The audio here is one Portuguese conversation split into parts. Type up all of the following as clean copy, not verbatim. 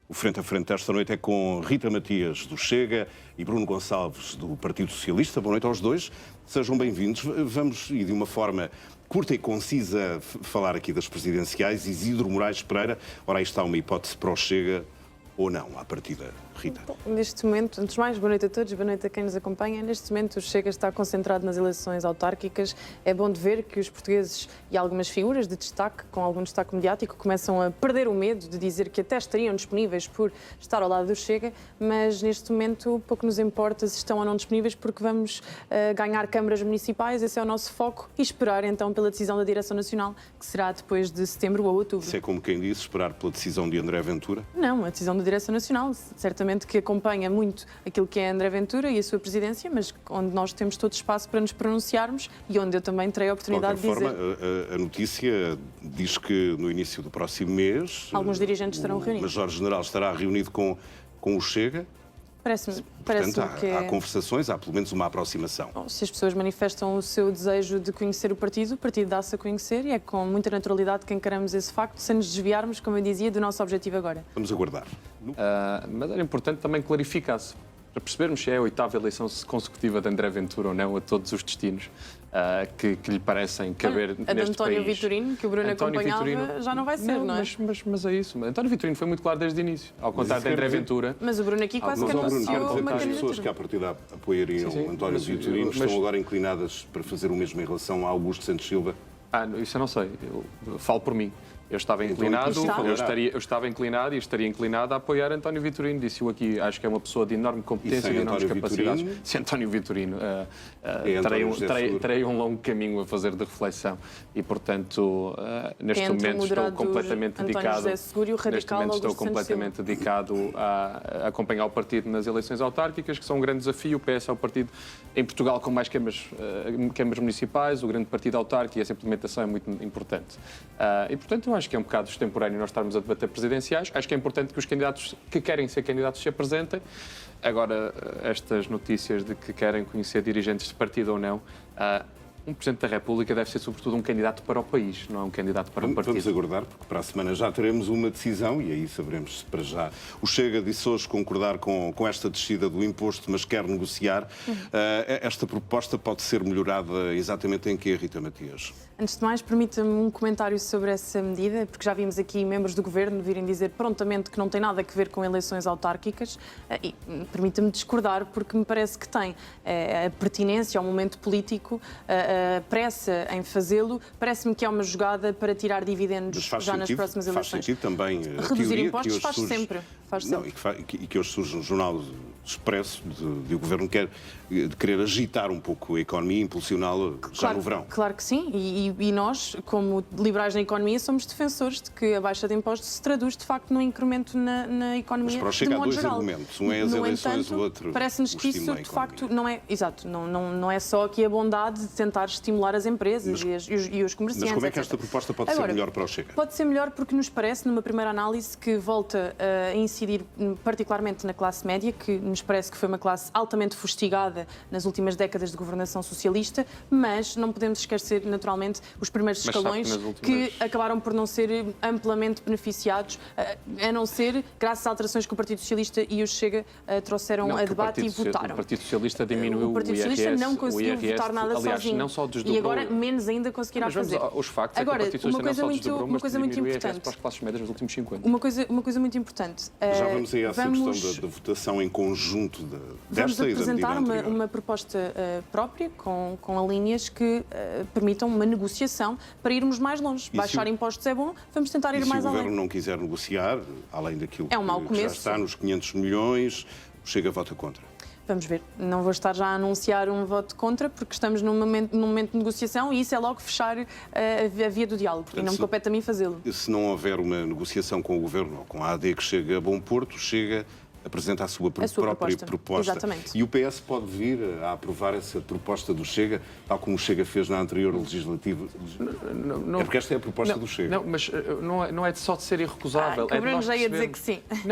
O Frente a Frente desta noite é com Rita Matias, do Chega, e Bruno Gonçalves, do Partido Socialista. Boa noite aos dois. Sejam bem-vindos. Vamos, e de uma forma curta e concisa, falar aqui das presidenciais. Isidro Moraes Pereira. Ora, aí está uma hipótese para o Chega ou não, à partida, Rita? Bom, neste momento, antes de mais, boa noite a todos, boa noite a quem nos acompanha. Neste momento, o Chega está concentrado nas eleições autárquicas. É bom de ver que os portugueses e algumas figuras de destaque, com algum destaque mediático, começam a perder o medo de dizer que até estariam disponíveis por estar ao lado do Chega, mas neste momento pouco nos importa se estão ou não disponíveis, porque vamos ganhar câmaras municipais, esse é o nosso foco, e esperar então pela decisão da Direção Nacional, que será depois de setembro ou outubro. Isso é como quem disse, esperar pela decisão de André Ventura? Não, a decisão da Direção Nacional, certamente que acompanha muito aquilo que é André Ventura e a sua presidência, mas onde nós temos todo espaço para nos pronunciarmos e onde eu também terei a oportunidade de dizer. De qualquer forma, a notícia diz que no início do próximo mês alguns dirigentes estarão reunidos. O Major-General estará reunido com o Chega. Parece-me Portanto, que há conversações, há pelo menos uma aproximação. Bom, se as pessoas manifestam o seu desejo de conhecer o partido dá-se a conhecer e é com muita naturalidade que encaramos esse facto, sem nos desviarmos, como eu dizia, do nosso objetivo agora. Vamos aguardar. Mas era importante também clarificar-se, para percebermos se é a 8ª eleição consecutiva de André Ventura ou não a todos os destinos que lhe parecem caber neste país. A de António Vitorino, que o Bruno acompanhava, já não vai ser, não é? Mas é isso. António Vitorino foi muito claro desde o início, ao contrário de André Ventura. Mas o Bruno aqui quase que anunciou uma As pessoas candidatura. que à partida apoiariam António Vitorino estão agora inclinadas para fazer o mesmo em relação a Augusto Santos Silva? Isso eu não sei. Eu falo por mim. Eu estava inclinado, eu estava inclinado e estaria inclinado a apoiar António Vitorino. Disse-o aqui, acho que é uma pessoa de enorme competência e de enormes capacidades. Se António Vitorino, terei um longo caminho a fazer de reflexão e, portanto, neste momento estou completamente dedicado a acompanhar o partido nas eleições autárquicas, que são um grande desafio. O PS é o partido em Portugal com mais câmaras municipais, o grande partido autárquico, e essa implementação é muito importante. E, portanto, acho que é um bocado extemporâneo nós estarmos a debater presidenciais. Acho que é importante que os candidatos que querem ser candidatos se apresentem. Agora, estas notícias de que querem conhecer dirigentes de partido ou não, um Presidente da República deve ser, sobretudo, um candidato para o país, não é um candidato para um partido. Vamos aguardar, porque para a semana já teremos uma decisão e aí saberemos se para já. O Chega disse hoje concordar com esta descida do imposto, mas quer negociar. Esta proposta pode ser melhorada exatamente em quê, Rita Matias? Antes de mais, permita-me um comentário sobre essa medida, porque já vimos aqui membros do Governo virem dizer prontamente que não tem nada a ver com eleições autárquicas e permita-me discordar, porque me parece que tem a pertinência ao momento político, a pressa em fazê-lo, parece-me que é uma jogada para tirar dividendos já nas próximas eleições. Faz sentido também reduzir impostos faz sempre. E que hoje surge um jornal expresso de o Governo querer agitar um pouco a economia e impulsioná-la já no verão. Claro que sim, e nós, como liberais na economia, somos defensores de que a baixa de impostos se traduz, de facto, num incremento na economia. Mas para o Chega há dois geral. Argumentos, um é as eleições, o outro parece-nos que isso, de facto, não é... Exato, não é só aqui a bondade de tentar estimular as empresas e os comerciantes. Mas como é que etc. esta proposta pode ser melhor para o Chega? Pode ser melhor porque nos parece, numa primeira análise, que volta a incidir particularmente na classe média, que nos parece que foi uma classe altamente fustigada nas últimas décadas de governação socialista, mas não podemos esquecer, naturalmente, os primeiros escalões que acabaram por não ser amplamente beneficiados, a não ser graças a alterações que o Partido Socialista e o Chega trouxeram a debate e votaram. O Partido Socialista diminuiu o Partido Socialista não conseguiu votar nada sozinho. Não só desdobrou, e agora menos ainda conseguirá fazer. Os factos agora, é que o Partido Socialista não só desdobrou, mas diminuiu o IRS para as classes médias nos últimos 5 anos. Uma coisa muito importante. Já vamos aí a essa questão da votação em conjunto desta e da medida anterior. Vamos apresentar uma proposta própria, com linhas que permitam uma negociação para irmos mais longe. Baixar impostos é bom, vamos tentar ir mais além. Se o Governo não quiser negociar, além daquilo que já está nos 500 milhões, o Chega vota contra. Vamos ver. Não vou estar já a anunciar um voto contra, porque estamos num momento de negociação e isso é logo fechar a via do diálogo. Portanto, e não me compete a mim fazê-lo. Se não houver uma negociação com o Governo ou com a AD que chegue a bom porto, Chega apresenta a sua A sua própria proposta. proposta. Exatamente. E o PS pode vir a aprovar essa proposta do Chega, tal como o Chega fez na anterior legislativa? Não, É porque esta é a proposta do Chega. Não, mas não é só de ser irrecusável. Que o é de Bruno nós já ia dizer que percebermos- sim.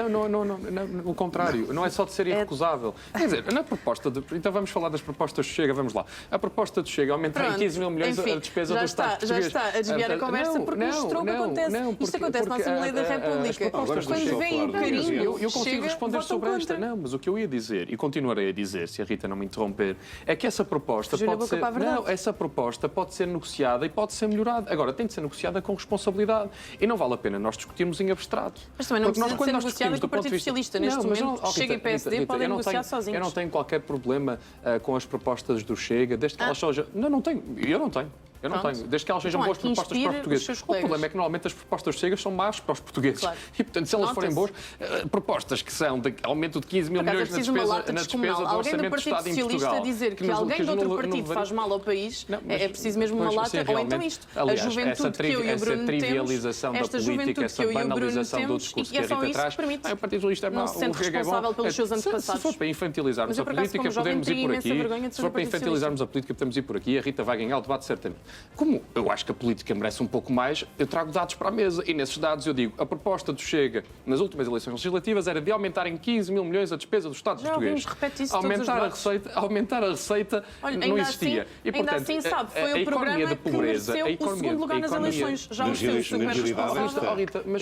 Não, o contrário. Não é só de ser irrecusável. Quer dizer, na proposta... Então vamos falar das propostas do Chega, vamos lá. A proposta do Chega é aumentar em Pronto, 15 mil milhões enfim, a despesa já do Estado está, português. Já está a desviar a conversa porque mostrou o que acontece. Isto acontece na Assembleia da República. Agora Quando deixa eu vem o falar do carinho, Chega. Eu consigo Chega, responder votam sobre esta. contra. Não, mas o que eu ia dizer, e continuarei a dizer, se a Rita não me interromper, é que essa proposta Fugiu da pode boca ser... para a verdade. Não, essa proposta pode ser negociada e pode ser melhorada. Agora, tem de ser negociada com responsabilidade. E não vale a pena nós discutirmos em abstrato. Mas também não Porque nós, precisa quando ser nós negociada discutimos com o do ponto de Partido vista- Socialista. Neste Não, mas momento, não, Chega e PSD podem eu não negociar tenho- sozinhos. Eu não tenho qualquer problema com as propostas do Chega, desde que elas sejam... Não tenho. Eu não tenho. Eu não Pronto. tenho. Desde que elas sejam Então, boas olha, que propostas para os inspire portugueses. os seus O colegas. problema é que normalmente as propostas chegas são más para os portugueses. Claro. E, portanto, se elas forem boas, Nota-se. propostas que são de aumento de 15 mil Por acaso, milhões é preciso uma lata na despesa descomunal. do Alguém do orçamento do Partido Estado em Socialista Portugal. dizer que nos- alguém de nos- outro no- partido no- faz mal ao país, Não, mas- é preciso mesmo uma mas, lata. sim, Ou então realmente, isto, aliás, a juventude que eu e o Bruno temos, trivialização da esta política, juventude essa que eu e o Bruno banalização do temos, discurso e que a é só Rita isso traz. que permite. O Partido Socialista é Não mau, se sente o Chega é bom. responsável pelos seus Se antepassados. for para infantilizarmos Mas eu, a por acaso, política, como jovem, podemos ir teria por imensa aqui. vergonha de Se ser for do para Partido infantilizarmos a política, podemos ir por aqui. A Rita vai ganhar o debate, certamente. Como eu acho que a política merece um pouco mais, eu trago dados para a mesa. E nesses dados eu digo, a proposta do Chega nas últimas eleições legislativas era de aumentar em 15 mil milhões a despesa do Estado Já português. ouvimos, repete isso todos os debates. Aumentar a receita Olha, não ainda existia. assim- E, ainda portanto, assim, sabe, foi a o economia programa da que pobreza, mereceu o segundo lugar nas eleições. Já o seu super na realidade, responsável. Oh, Rita, mas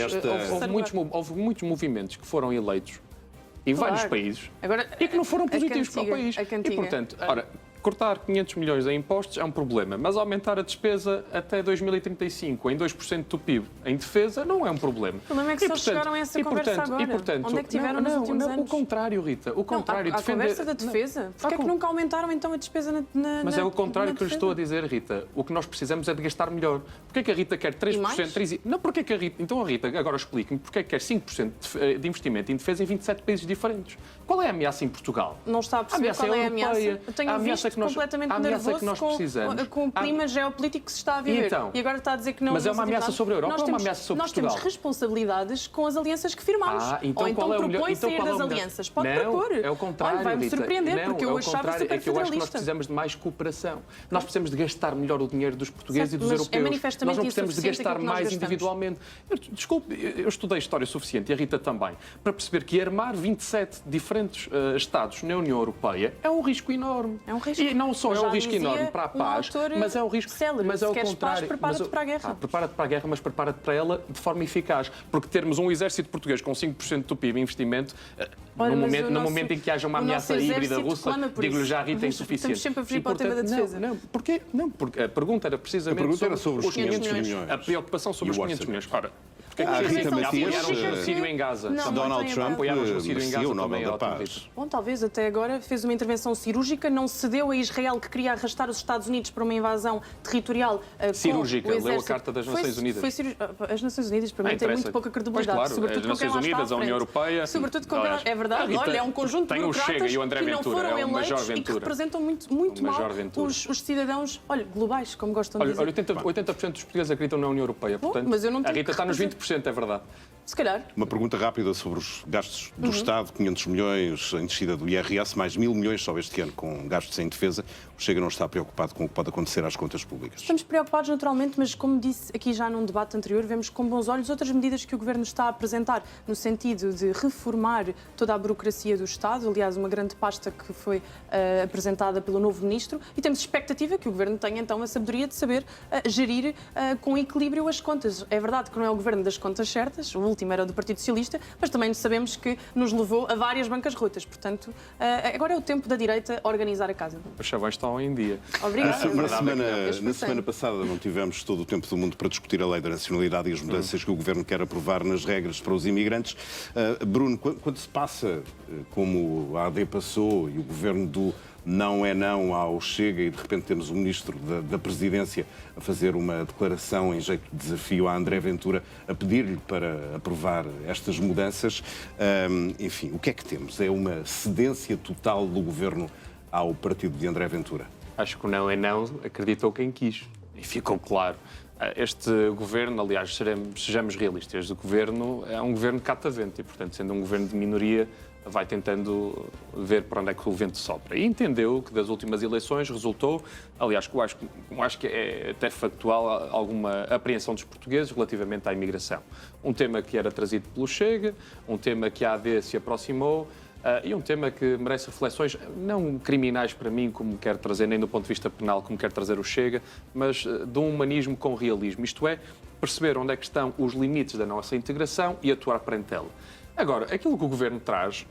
houve muitos movimentos que foram eleitos em Claro. vários países Agora, e que não foram a positivos para o cantiga, país. a cantiga. E, portanto, ora, cortar 500 milhões em impostos é um problema, mas aumentar a despesa até 2035 em 2% do PIB em defesa não é um problema. O problema é que só chegaram a essa conversa agora. Onde é que tiveram nos últimos anos? O contrário, Rita. O contrário. A conversa da defesa. Porquê é que nunca aumentaram então a despesa na Mas é o contrário na que eu lhe estou a defesa? dizer, Rita. O que nós precisamos é de gastar melhor. Porquê é que a Rita quer 3%? Não, porquê é que a Rita... Então, a Rita, agora explique-me, porquê é que quer 5% de investimento em defesa em 27 países diferentes? Qual é a ameaça em Portugal? Não está a perceber qual é a ameaça. europeia. Eu tenho A ameaça visto que nós- completamente a ameaça nervoso que nós precisamos. com o clima geopolítico que se está a viver. Então? E agora está a dizer que não... Mas é não uma se ameaça nada. sobre a Europa Nós ou uma temos- ameaça sobre Nós Portugal? temos responsabilidades com as alianças que firmamos. Então Ou então qual é o melhor? propõe Então sair qual é o das melhor? alianças. Pode Não, propor. é o contrário, Olha, vai-me Rita. surpreender, Não, porque é eu o achava contrário. super É que eu acho que nós federalista. precisamos de mais cooperação. Nós precisamos de gastar melhor o dinheiro dos portugueses Certo, e dos mas é europeus. manifestamente Nós não precisamos de insuficiente gastar aquilo que nós mais gastamos. individualmente. Desculpe, eu estudei história suficiente, e a Rita também, para perceber que armar 27 diferentes Estados na União Europeia é um risco enorme. É um risco. E não só Mas é um já risco dizia enorme para a um paz, autor mas é um risco. célebre, Mas é se o queres contrário. paz, prepara-te para a guerra. Prepara-te para a guerra, mas prepara-te para ela de forma eficaz. Porque termos um exército português com 5% do PIB em investimento, Olha, no mas momento, o no nosso- momento em que haja uma o ameaça nosso híbrida exército russa, clama por digo-lhe isso. já, Rita, é Estamos insuficiente. sempre a fugir E, para o tema da portanto, defesa. Não, porquê? Não, porque a pergunta era precisamente A pergunta era sobre os 500 milhões. milhões. a preocupação sobre E os o 500 milhões. Ora, porque é Ah, que Rita Intervenção Matias, apoiaram o cirúrgica genocídio em Gaza? Não, não Donald tem Trump apoiaram o genocídio em merecia Gaza o Nobel também, da ótimo, Paz. Rita. Bom, talvez até agora fez uma intervenção cirúrgica, não cedeu a Israel que queria arrastar os Estados Unidos para uma invasão territorial com Cirúrgica, o leu a exército. Carta das Nações Unidas. As Nações Unidas, para mim, têm interessa. muito pouca credibilidade. Pois claro, sobretudo as com quem Nações lá está Unidas, à a União frente. Europeia. Sobretudo com quem Aliás, é verdade, a Rita olha, é um conjunto de tem o Chega burocratas e o André que não Ventura, foram é o Major eleitos e que Ventura. representam muito O Major mal Ventura. os cidadãos, olha, globais, como gostam de Olha, dizer. 80% dos portugueses acreditam na União Europeia, portanto, mas eu não a tenho Rita que está nos 20%, é verdade. Se calhar. Uma pergunta rápida sobre os gastos do Estado, 500 milhões em descida do IRS, mais 1.000 milhões só este ano com gastos em defesa. O Chega não está preocupado com o que pode acontecer às contas públicas. Estamos preocupados naturalmente, mas como disse aqui já num debate anterior, vemos com bons olhos outras medidas que o Governo está a apresentar no sentido de reformar toda a burocracia do Estado, aliás, uma grande pasta que foi apresentada pelo novo Ministro, e temos expectativa que o Governo tenha então a sabedoria de saber gerir com equilíbrio as contas. É verdade que não é o Governo das contas certas, o último era do Partido Socialista, mas também sabemos que nos levou a várias bancas rotas. Portanto, agora é o tempo da direita organizar a casa. Os chavões estão em dia. Obrigada. Na semana passada não tivemos todo o tempo do mundo para discutir a lei da nacionalidade e as mudanças que o Governo quer aprovar nas regras para os imigrantes. Bruno, quando se passa, como a AD passou e o Governo do não é não ao Chega e de repente temos o Ministro da Presidência a fazer uma declaração em jeito de desafio a André Ventura a pedir-lhe para aprovar estas mudanças, enfim, o que é que temos? É uma cedência total do Governo ao partido de André Ventura? Acho que o não é não, acreditou quem quis. E ficou claro. Este governo, aliás, sejamos realistas, este governo é um governo catavento e, portanto, sendo um governo de minoria, vai tentando ver para onde é que o vento sopra. E entendeu que das últimas eleições resultou, aliás, eu acho que é até factual, alguma apreensão dos portugueses relativamente à imigração. Um tema que era trazido pelo Chega, um tema que a AD se aproximou, e um tema que merece reflexões, não criminais para mim, como quer trazer, nem do ponto de vista penal, como quer trazer o Chega, mas de um humanismo com realismo. Isto é, perceber onde é que estão os limites da nossa integração e atuar perante ela. Agora, aquilo que o Governo traz,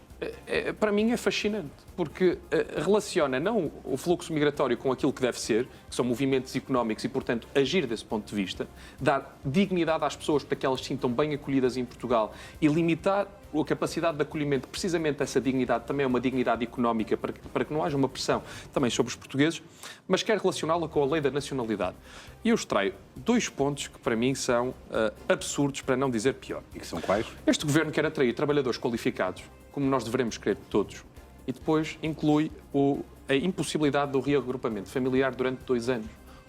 para mim é fascinante, porque relaciona não o fluxo migratório com aquilo que deve ser, que são movimentos económicos e, portanto, agir desse ponto de vista, dar dignidade às pessoas para que elas se sintam bem acolhidas em Portugal e limitar a capacidade de acolhimento, precisamente essa dignidade também é uma dignidade económica para que não haja uma pressão também sobre os portugueses, mas quer relacioná-la com a lei da nacionalidade. E eu extraio 2 pontos que para mim são absurdos, para não dizer pior. E que são quais? Este Governo quer atrair trabalhadores qualificados, como nós devemos querer todos, e depois inclui a impossibilidade do reagrupamento familiar durante 2 anos.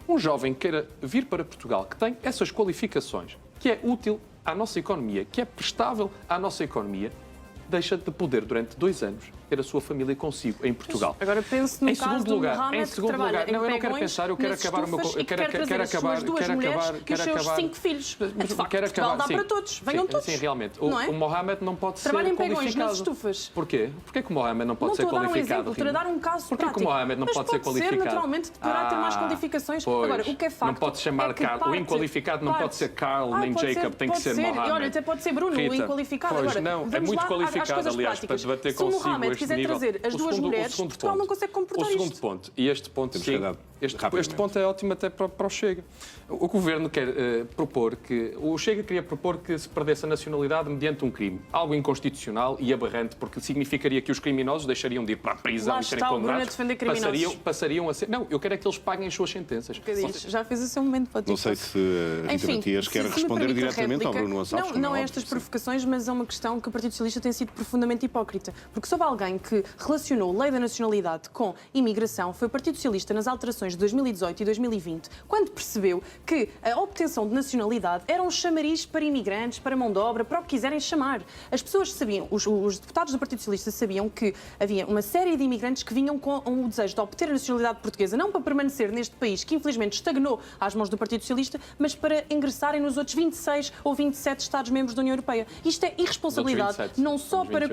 Um jovem queira vir para Portugal, que tem essas qualificações, que é útil à nossa economia, que é prestável à nossa economia, deixa de poder, durante 2 anos, ter a sua família consigo em Portugal. Agora pense no caso do Mohamed, que trabalha em não, eu não quero pensar, eu quero acabar o meu... e quer trazer as suas 2 mulheres e os seus 5 filhos. De facto, Portugal dá para todos. Venham todos. Sim, realmente. Não é? O Mohamed não pode ser Trabalha em qualificado. pegões nas estufas. Porquê? Porquê que o Mohamed não pode ser qualificado? Estou a dar um caso Porquê prático. que o Mohamed não pode ser qualificado? Mas naturalmente, deverá ter mais qualificações. Agora, o que é facto não pode chamar Carl. O inqualificado não pode ser Carl, nem Jacob, tem que ser Mohamed. E olha, até pode ser Bruno, o inqualificado. Pois Agora, não, é muito qualificado, aliás, para debater consigo. Se o Mohamed quiser trazer as 2 mulheres, Portugal não consegue comportar isto. O segundo ponto, e este ponto, sim, este ponto é ótimo até para o Chega. O Governo quer propor que... O Chega queria propor que se perdesse a nacionalidade mediante um crime. Algo inconstitucional e aberrante, porque significaria que os criminosos deixariam de ir para a prisão e serem condenados. Passariam a ser... Não, eu quero é que eles paguem as suas sentenças. Já fez o seu momento para Não sei se a Rita Matias quer responder diretamente ao Bruno Gonçalves. Não é estas provocações, mas é uma questão que o Partido Socialista tem sido profundamente hipócrita. Porque soube alguém que relacionou a lei da nacionalidade com imigração, foi o Partido Socialista nas alterações de 2018 e 2020, quando percebeu que a obtenção de nacionalidade era um chamariz para imigrantes, para mão de obra, para o que quiserem chamar. As pessoas sabiam, os deputados do Partido Socialista sabiam que havia uma série de imigrantes que vinham com o desejo de obter a nacionalidade portuguesa, não para permanecer neste país, que infelizmente estagnou às mãos do Partido Socialista, mas para ingressarem nos outros 26 ou 27 Estados-membros da União Europeia. Isto é irresponsabilidade, não só para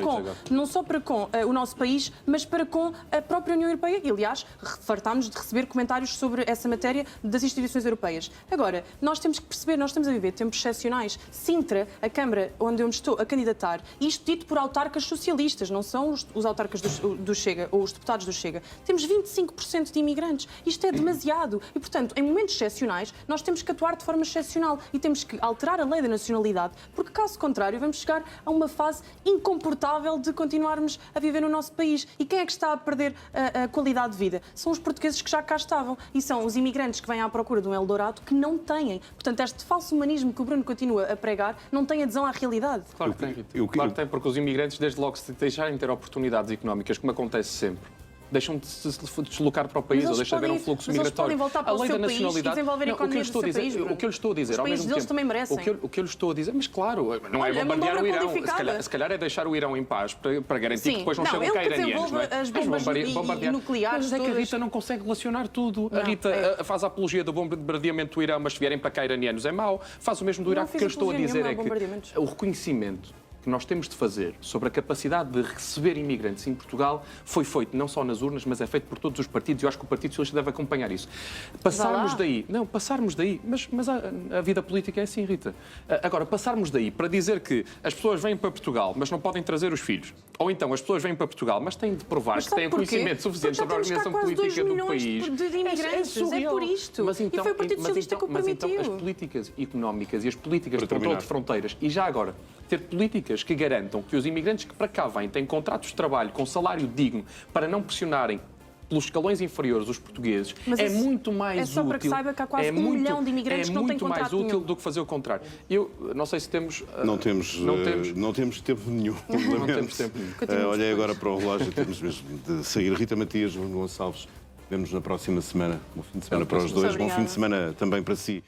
com o nosso país, mas para com a própria União Europeia. E, aliás, fartámos de receber comentários sobre essa matéria das instituições europeias. Agora, nós temos que perceber, nós estamos a viver tempos excepcionais. Sintra, a Câmara onde eu me estou a candidatar, isto dito por autarcas socialistas, não são os autarcas do Chega ou os deputados do Chega. Temos 25% de imigrantes. Isto é demasiado. E, portanto, em momentos excepcionais, nós temos que atuar de forma excepcional e temos que alterar a lei da nacionalidade, porque, caso contrário, vamos chegar a uma fase incomportável de continuarmos a viver no nosso país. E quem é que está a perder a qualidade de vida? São os portugueses que já cá estavam. E são os imigrantes que vêm à procura de um Eldorado que não têm. Portanto, este falso humanismo que o Bruno continua a pregar não tem adesão à realidade. Claro que tem, Rita. Claro que tem, porque os imigrantes, desde logo, se deixarem de ter oportunidades económicas, como acontece sempre, deixam de se deslocar para o país ou deixam de haver um fluxo migratório. A lei da nacionalidade. O que eu lhe estou a dizer, ao mesmo tempo, também merecem. O que eu lhe estou a dizer, mas claro, não é bombardear o Irão. Se calhar é deixar o Irão em paz para garantir que depois não chegam cá iranianos. As bombas nucleares. Mas é que a Rita não consegue relacionar tudo. A Rita faz a apologia do bombardeamento do Irão, mas se vierem para cá iranianos é mau. Faz o mesmo do Iraque. O que eu estou a dizer é que o reconhecimento que nós temos de fazer sobre a capacidade de receber imigrantes em Portugal foi feito não só nas urnas, mas é feito por todos os partidos e eu acho que o Partido Socialista deve acompanhar isso. Passarmos daí, mas a vida política é assim, Rita. Agora, passarmos daí para dizer que as pessoas vêm para Portugal, mas não podem trazer os filhos, ou então as pessoas vêm para Portugal, mas têm de provar que têm conhecimento suficiente sobre a organização política do país. De imigrantes, é por isto. E foi o Partido Socialista que o permitiu. Mas então as políticas económicas e as políticas de controle de fronteiras, e já agora, ter políticas que garantam que os imigrantes que para cá vêm têm contratos de trabalho com salário digno para não pressionarem pelos escalões inferiores os portugueses, é muito mais útil. É só para que saiba que há quase 1 milhão de imigrantes que não têm contrato nenhum. É muito mais útil do que fazer o contrário. Eu não sei se temos... Não temos tempo nenhum. Não temos tempo nenhum. Olhei agora para o relógio, temos mesmo de sair. Rita Matias, Bruno Gonçalves, vemos na próxima semana. Bom fim de semana para os dois. Bom fim de semana também para si.